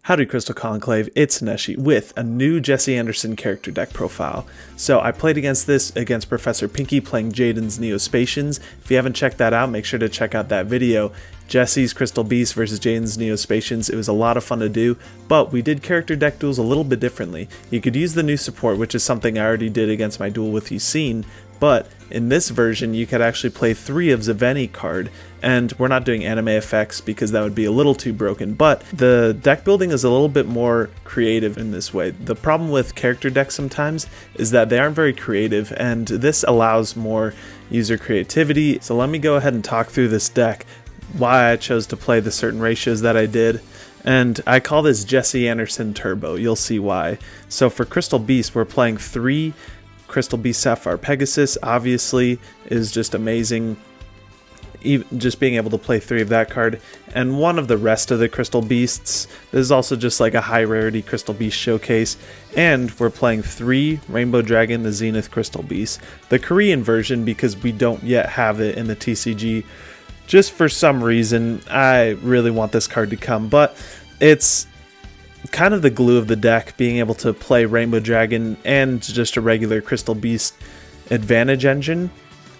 Howdy Crystal Conclave, it's NESHY with a new Jesse Anderson character deck profile. So I played against Professor Pinky playing Jaden's Neospatians. If you haven't checked that out, make sure to check out that video. Jesse's Crystal Beast versus Jaden's Neospatians. It was a lot of fun to do, but we did character deck duels a little bit differently. You could use the new support, which is something I already did against my duel with Yusin, but in this version you could actually play 3 of Zaveni card, and we're not doing anime effects because that would be a little too broken, but the deck building is a little bit more creative in this way. The problem with character decks sometimes is that they aren't very creative, and this allows more user creativity. So let me go ahead and talk through this deck, why I chose to play the certain ratios that I did. And I call this Jesse Anderson Turbo, you'll see why. So for Crystal Beast, we're playing 3 Crystal Beast Sapphire Pegasus, obviously, is just amazing. Even just being able to play 3 of that card, and 1 of the rest of the Crystal Beasts. This is also just like a high rarity Crystal Beast showcase. And we're playing 3 Rainbow Dragon, the Zenith Crystal Beast. The Korean version, because we don't yet have it in the TCG. Just for some reason, I really want this card to come, but it's kind of the glue of the deck, being able to play Rainbow Dragon and just a regular Crystal Beast advantage engine,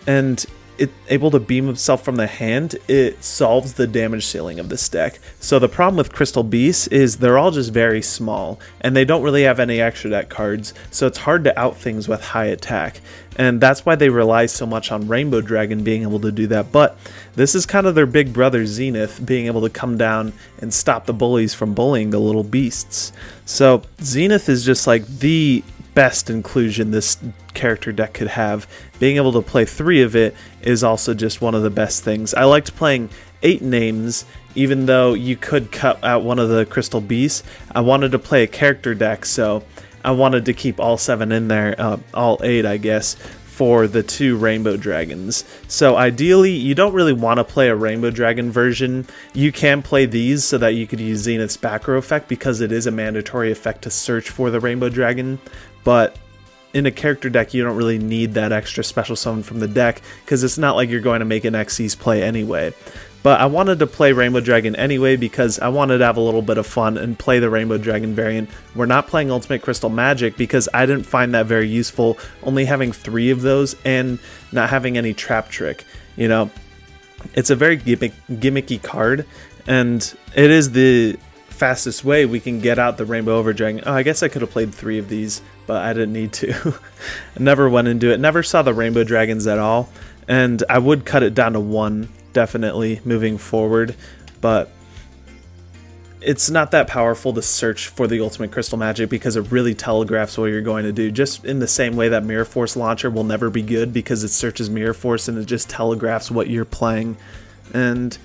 and it able to beam himself from the hand. It solves the damage ceiling of this deck. So the problem with Crystal Beasts is they're all just very small, and they don't really have any extra deck cards, so it's hard to out things with high attack, and that's why they rely so much on Rainbow Dragon being able to do that. But this is kind of their big brother Zenith, being able to come down and stop the bullies from bullying the little beasts. So Zenith is just like the best inclusion this character deck could have. Being able to play 3 of it is also just one of the best things. I liked playing 8 names, even though you could cut out one of the Crystal Beasts. I wanted to play a character deck, so I wanted to keep all 7 in there, all 8 I guess, for the 2 Rainbow Dragons. So ideally, you don't really want to play a Rainbow Dragon version. You can play these so that you could use Zenith's back row effect, because it is a mandatory effect to search for the Rainbow Dragon, but in a character deck you don't really need that extra special summon from the deck, because it's not like you're going to make an Xyz play anyway. But I wanted to play Rainbow Dragon anyway because I wanted to have a little bit of fun and play the Rainbow Dragon variant. We're not playing Ultimate Crystal Magic because I didn't find that very useful, only having 3 of those and not having any Trap Trick. You know, it's a very gimmicky card, and it is the fastest way we can get out the Rainbow Over Dragon. Oh, I guess I could have played 3 of these, but I didn't need to. I never went into it, never saw the Rainbow Dragons at all, and I would cut it down to 1 definitely moving forward, but it's not that powerful to search for the Ultimate Crystal Magic because it really telegraphs what you're going to do, just in the same way that Mirror Force Launcher will never be good because it searches Mirror Force and it just telegraphs what you're playing. And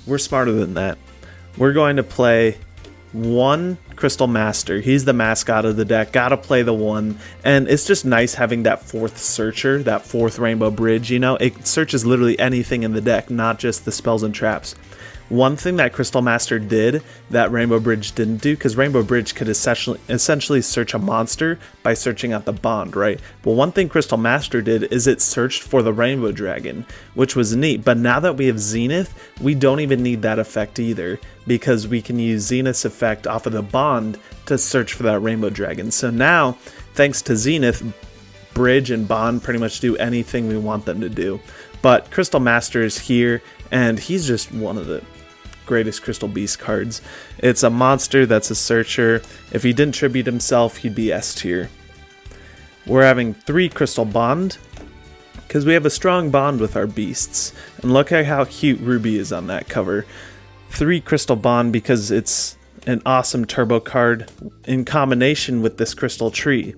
we're smarter than that. We're going to play 1 Crystal Master. He's the mascot of the deck. Gotta play the 1. And it's just nice having that 4th searcher, that 4th Rainbow Bridge, you know? It searches literally anything in the deck, not just the spells and traps. One thing that Crystal Master did that Rainbow Bridge didn't do, because Rainbow Bridge could essentially search a monster by searching out the bond, right? But one thing Crystal Master did is it searched for the Rainbow Dragon, which was neat. But now that we have Zenith, we don't even need that effect either, because we can use Zenith's effect off of the bond to search for that Rainbow Dragon. So now, thanks to Zenith, Bridge and Bond pretty much do anything we want them to do. But Crystal Master is here, and he's just one of the greatest Crystal Beast cards. It's a monster that's a searcher. If he didn't tribute himself, he'd be S tier. We're having 3 Crystal Bond because we have a strong bond with our beasts. And look at how cute Ruby is on that cover. 3 Crystal Bond because it's an awesome turbo card in combination with this Crystal Tree.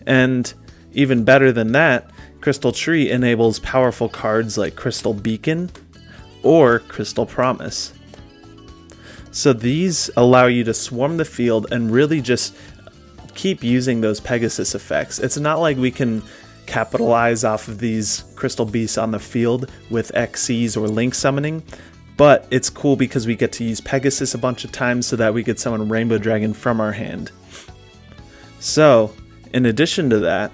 And even better than that, Crystal Tree enables powerful cards like Crystal Beacon or Crystal Promise. So these allow you to swarm the field and really just keep using those Pegasus effects. It's not like we can capitalize off of these Crystal Beasts on the field with Xyz or Link summoning, but it's cool because we get to use Pegasus a bunch of times so that we could summon Rainbow Dragon from our hand. So, in addition to that,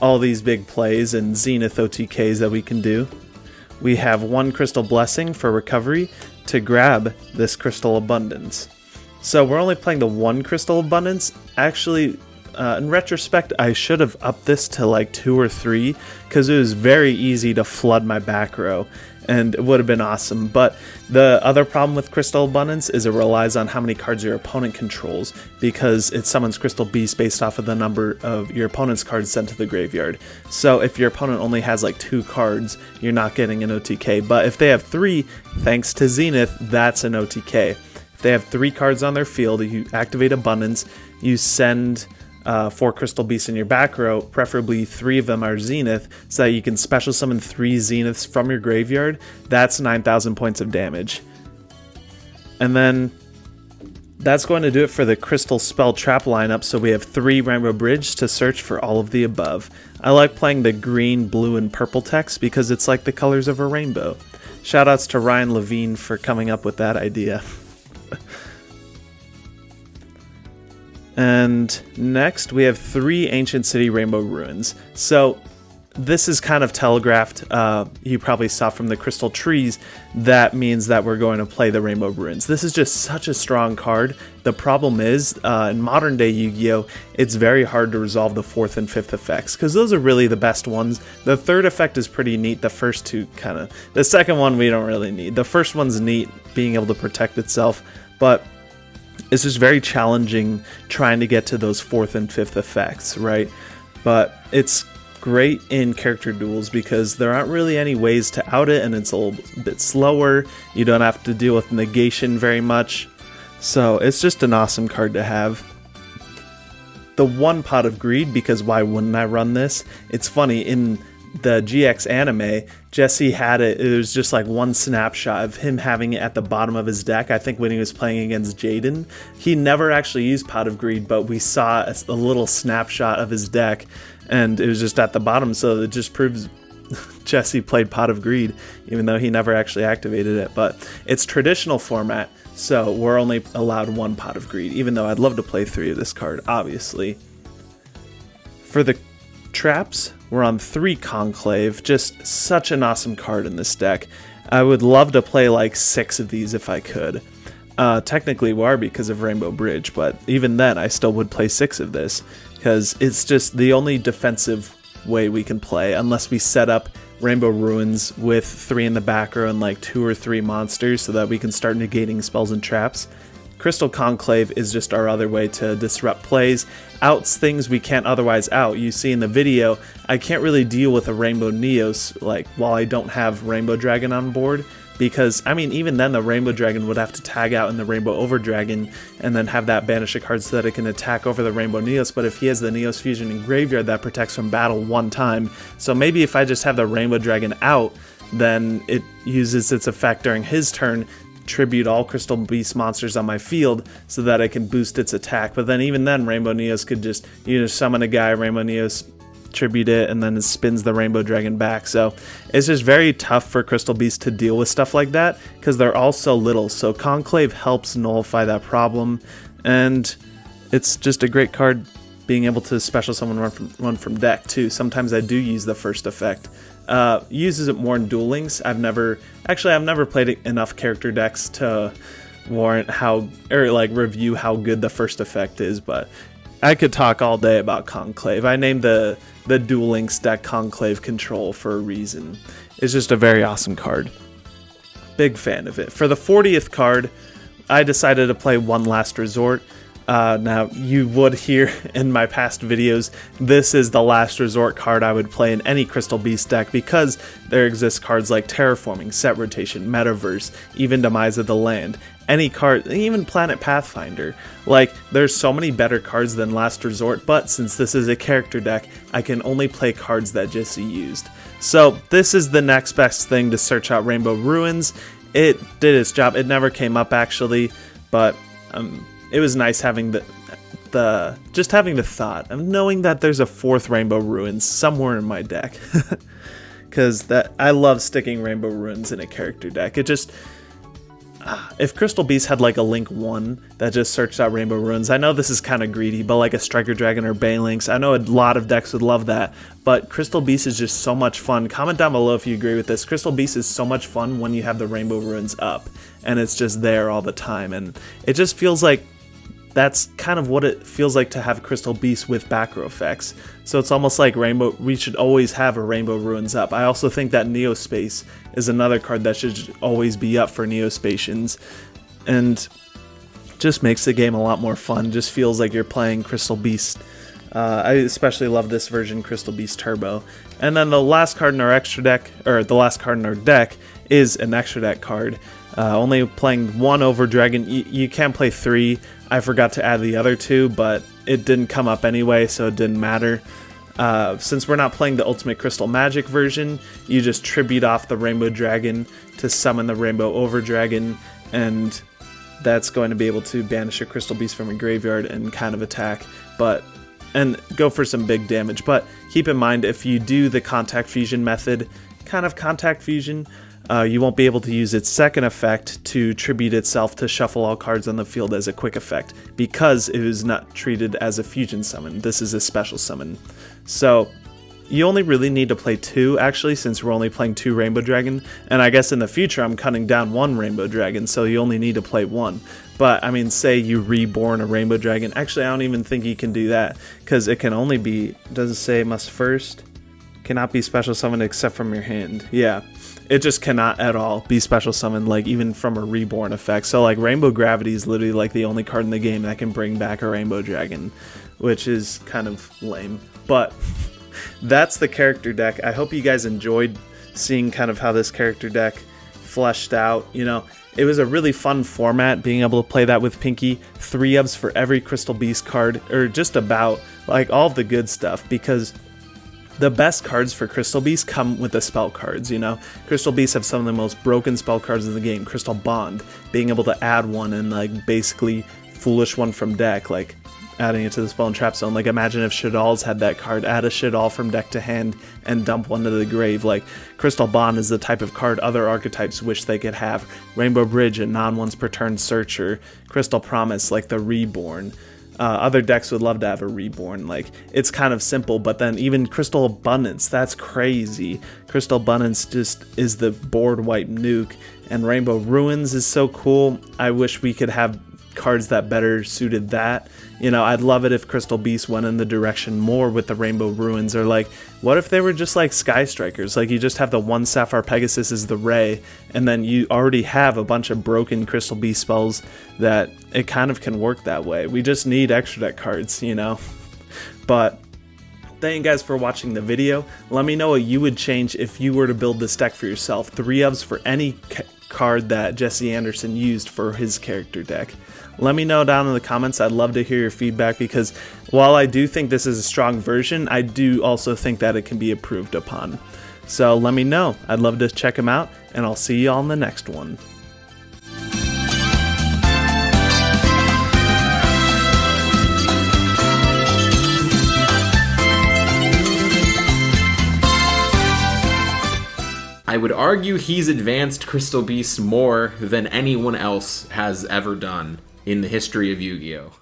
all these big plays and Zenith OTKs that we can do, we have 1 Crystal Blessing for recovery to grab this Crystal Abundance. So we're only playing the one Crystal Abundance. Actually, in retrospect, I should have upped this to like 2 or 3 because it was very easy to flood my back row and it would have been awesome. But the other problem with Crystal Abundance is it relies on how many cards your opponent controls, because it summons Crystal Beast based off of the number of your opponent's cards sent to the graveyard. So if your opponent only has like 2 cards, you're not getting an OTK. But if they have 3, thanks to Zenith, that's an OTK. If they have 3 cards on their field, you activate Abundance, you send 4 Crystal Beasts in your back row, preferably 3 of them are Zenith, so that you can special summon 3 Zeniths from your graveyard. That's 9,000 points of damage. And then that's going to do it for the Crystal Spell Trap lineup, so we have 3 Rainbow Bridge to search for all of the above. I like playing the green, blue, and purple text because it's like the colors of a rainbow. Shoutouts to Ryan Levine for coming up with that idea. And next we have 3 Ancient City Rainbow Ruins. So this is kind of telegraphed. You probably saw from the crystal trees. That means that we're going to play the Rainbow Ruins. This is just such a strong card. The problem is, in modern day Yu-Gi-Oh, it's very hard to resolve the 4th and 5th effects, because those are really the best ones. The 3rd effect is pretty neat. The first 2 kind of... The 2nd one we don't really need. The first one's neat, being able to protect itself, but it's just very challenging trying to get to those 4th and 5th effects, right? But it's great in character duels because there aren't really any ways to out it, and it's a little bit slower. You don't have to deal with negation very much. So it's just an awesome card to have. The 1 Pot of Greed, because why wouldn't I run this? It's funny, in the GX anime, Jesse had it. It was just like 1 snapshot of him having it at the bottom of his deck. I think when he was playing against Jaden, he never actually used Pot of Greed, but we saw a little snapshot of his deck, and it was just at the bottom. So it just proves Jesse played Pot of Greed, even though he never actually activated it. But it's traditional format, so we're only allowed 1 Pot of Greed, even though I'd love to play 3 of this card, obviously. For the traps, we're on 3 Conclave. Just such an awesome card in this deck. I would love to play like 6 of these if I could. Technically we are because of Rainbow Bridge, but even then I still would play 6 of this, because it's just the only defensive way we can play, unless we set up Rainbow Ruins with 3 in the back row and like 2 or 3 monsters so that we can start negating spells and traps. Crystal Conclave is just our other way to disrupt plays, outs things we can't otherwise out. You see in the video, I can't really deal with a Rainbow Neos like while I don't have Rainbow Dragon on board, because I mean even then the Rainbow Dragon would have to tag out in the Rainbow Over Dragon and then have that banish a card so that it can attack over the Rainbow Neos. But if he has the Neos Fusion in graveyard, that protects from battle 1 time. So maybe if I just have the Rainbow Dragon out, then it uses its effect during his turn, tribute all Crystal Beast monsters on my field so that I can boost its attack. But then even then Rainbow Neos could just, you know, summon a guy, Rainbow Neos, tribute it, and then it spins the Rainbow Dragon back. So it's just very tough for Crystal Beast to deal with stuff like that because they're all so little. So Conclave helps nullify that problem, and it's just a great card being able to special summon run from deck too. Sometimes I do use the first effect. Uses it more in Duel Links. I've never played enough character decks to warrant review how good the first effect is, but I could talk all day about Conclave. I named the Duel Links deck Conclave Control for a reason. It's just a very awesome card. Big fan of it. For the 40th card, I decided to play One Last Resort. Now, you would hear in my past videos, this is the last resort card I would play in any Crystal Beast deck, because there exist cards like Terraforming, Set Rotation, Metaverse, even Demise of the Land. Any card, even Planet Pathfinder. Like, there's so many better cards than Last Resort, but since this is a character deck, I can only play cards that Jesse used. So, this is the next best thing to search out Rainbow Ruins. It did its job. It never came up, actually, but it was nice having just having the thought of knowing that there's a 4th Rainbow Ruins somewhere in my deck, because I love sticking Rainbow Ruins in a character deck. It just, if Crystal Beast had like a Link 1 that just searched out Rainbow Ruins, I know this is kind of greedy, but like a Striker Dragon or Banelings, I know a lot of decks would love that, but Crystal Beast is just so much fun. Comment down below if you agree with this. Crystal Beast is so much fun when you have the Rainbow Ruins up, and it's just there all the time, and it just feels like that's kind of what it feels like to have Crystal Beast with back row effects. So it's almost like we should always have a Rainbow Ruins up. I also think that Neospace is another card that should always be up for Neospatians, and just makes the game a lot more fun. Just feels like you're playing Crystal Beast. I especially love this version, Crystal Beast Turbo. And then the last card in our extra deck, or the last card in our deck, is an extra deck card. Only playing 1 over Dragon. You can play 3. I forgot to add the other 2, but it didn't come up anyway, so it didn't matter. Since we're not playing the Ultimate Crystal Magic version, you just tribute off the Rainbow Dragon to summon the Rainbow Over Dragon, and that's going to be able to banish a Crystal Beast from a graveyard and kind of attack, and go for some big damage. But keep in mind, if you do the Contact Fusion method, kind of Contact Fusion, you won't be able to use its second effect to tribute itself to shuffle all cards on the field as a quick effect, because it is not treated as a fusion summon. This is a special summon. So you only really need to play 2, actually, since we're only playing 2 Rainbow Dragon, and I guess in the future I'm cutting down 1 Rainbow Dragon, so you only need to play 1. But I mean, say you reborn a Rainbow Dragon. Actually, I don't even think you can do that, because it can only be, does it say must first? Cannot be special summoned except from your hand. Yeah, it just cannot at all be special summoned, like even from a reborn effect. So like Rainbow Gravity is literally like the only card in the game that can bring back a Rainbow Dragon, which is kind of lame. But that's the character deck. I hope you guys enjoyed seeing kind of how this character deck fleshed out. You know, it was a really fun format being able to play that with Pinky. 3-ups for every Crystal Beast card, or just about like all the good stuff, because the best cards for Crystal Beast come with the spell cards, you know? Crystal Beasts have some of the most broken spell cards in the game. Crystal Bond, being able to add one and like basically foolish one from deck, like adding it to the spell and trap zone. Like imagine if Shadal's had that card, add a Shadal from deck to hand and dump one to the grave. Like Crystal Bond is the type of card other archetypes wish they could have. Rainbow Bridge, a non-once per turn searcher. Crystal Promise, like the Reborn. Other decks would love to have a Reborn. Like, it's kind of simple, but then even Crystal Abundance, that's crazy. Crystal Abundance just is the board wipe nuke, and Rainbow Ruins is so cool. I wish we could have cards that better suited that. You know, I'd love it if Crystal Beast went in the direction more with the Rainbow Ruins, or like, what if they were just like Sky Strikers? Like, you just have the 1 Sapphire Pegasus as the Ray, and then you already have a bunch of broken Crystal Beast spells that it kind of can work that way. We just need extra deck cards, you know? But thank you guys for watching the video. Let me know what you would change if you were to build this deck for yourself. 3-ups for any card that Jesse Anderson used for his character deck. Let me know down in the comments. I'd love to hear your feedback, because while I do think this is a strong version, I do also think that it can be improved upon. So let me know. I'd love to check them out, and I'll see you all in the next one. I would argue he's advanced Crystal Beast more than anyone else has ever done in the history of Yu-Gi-Oh!